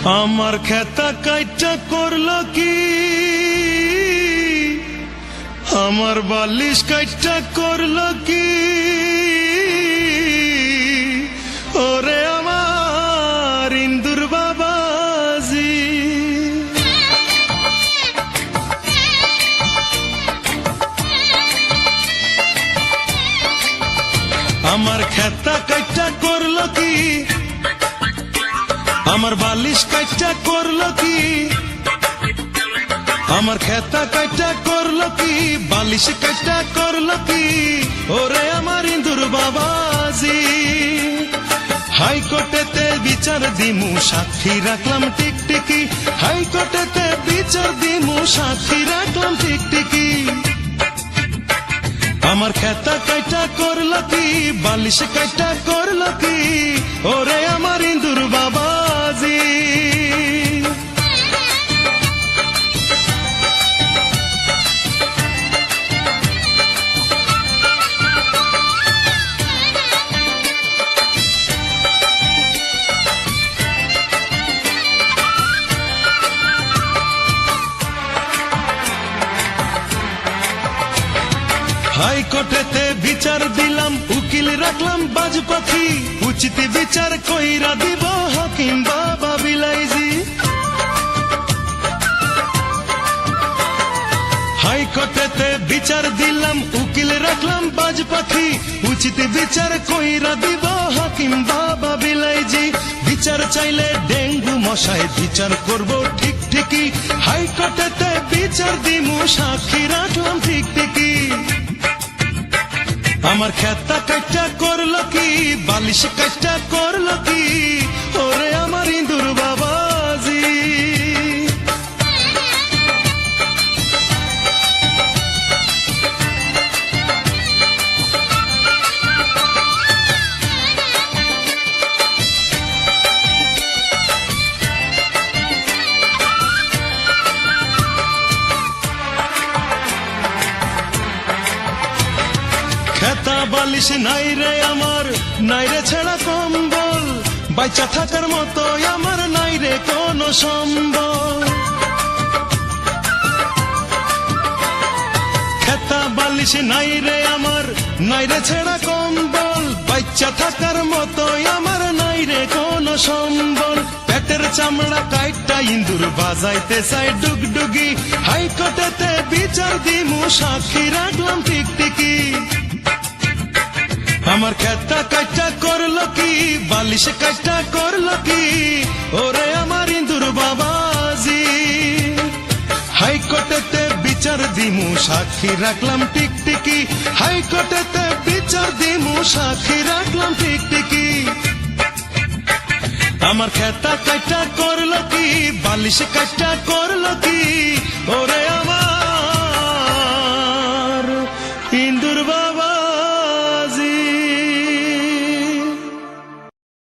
আমার খেতা কাইটা করলো কি, আমার বালিশ কাইটা করলো কি, ওরে আমার ইন্দুর বাবাজি। আমার খেতা কাইটা করলো কি, আমার বালিশ কাইটা করলো কি, আমার খেতা কাইটা করলো কি, বালিশ কাইটা করলো কি, ওরে আমার ইন্দুর বাবাজি। হাইকোর্টেতে বিচার দিমু সাক্ষী রাখলাম টিকটিকি, হাইকোর্টেতে বিচার দিমু সাক্ষী রাখলাম টিকটিকি। আমার খেতা কাইটা করলো কি, বালিশ কাইটা করলো কি, ওরে আমার ইন্দুর বাবাজি। হাইকোর্টেতে বিচার দিলাম, উকিল রাখলাম বাজ পাখি, উচিত বিচার কইরা দিব হাকিম বাবা বিলাইজি। হাইকোর্টেতে বিচার দিলাম, উকিল রাখলাম বাজ পাখি, উচিত বিচার কইরা দিব হাকিম বাবা বিলাইজি। বিচার চাইলে ডেঙ্গু মশায় বিচার করব ঠিক ঠিকই, হাইকোর্টেতে বিচার দিমু সাক্ষী রাখলাম ঠিক ঠিকই। আমার খেতা কাইটা করলো কি, বালিশ কাইটা করলো কি, ওরে আমার ইন্দুর বাবাজি। খেতা বালিশ নাই রে আমার, নাই রে ছেঁড়া কম্বল, বাইচা থাকার মতো আমার নাই রে কোনো সম্বল। খেতা বালিশ নাই রে আমার, নাই রে ছেঁড়া কম্বল, বাইচা থাকার মতো আমার নাই রে কোনো সম্বল। পেটের চামড়া কাইটা ইন্দুর বাজাইতে চাই ডুগডুগি, হাইকোর্টেতে বিচার দিমু সাক্ষী রাখলাম টিকটিকি। আমার খেতা কাইটা করলো কি, বালিশ কাইটা করলো কি, ওরে আমার ইন্দুর বাবাজি। হাইকোর্টেতে বিচার দিমু সাক্ষী রাখলাম টিকটিকি, হাইকোর্টেতে বিচার দিমু সাক্ষী রাখলাম টিকটিকি। আমার খেতা কাইটা করলো কি, বালিশ কাইটা করলো কি, ওরে আমার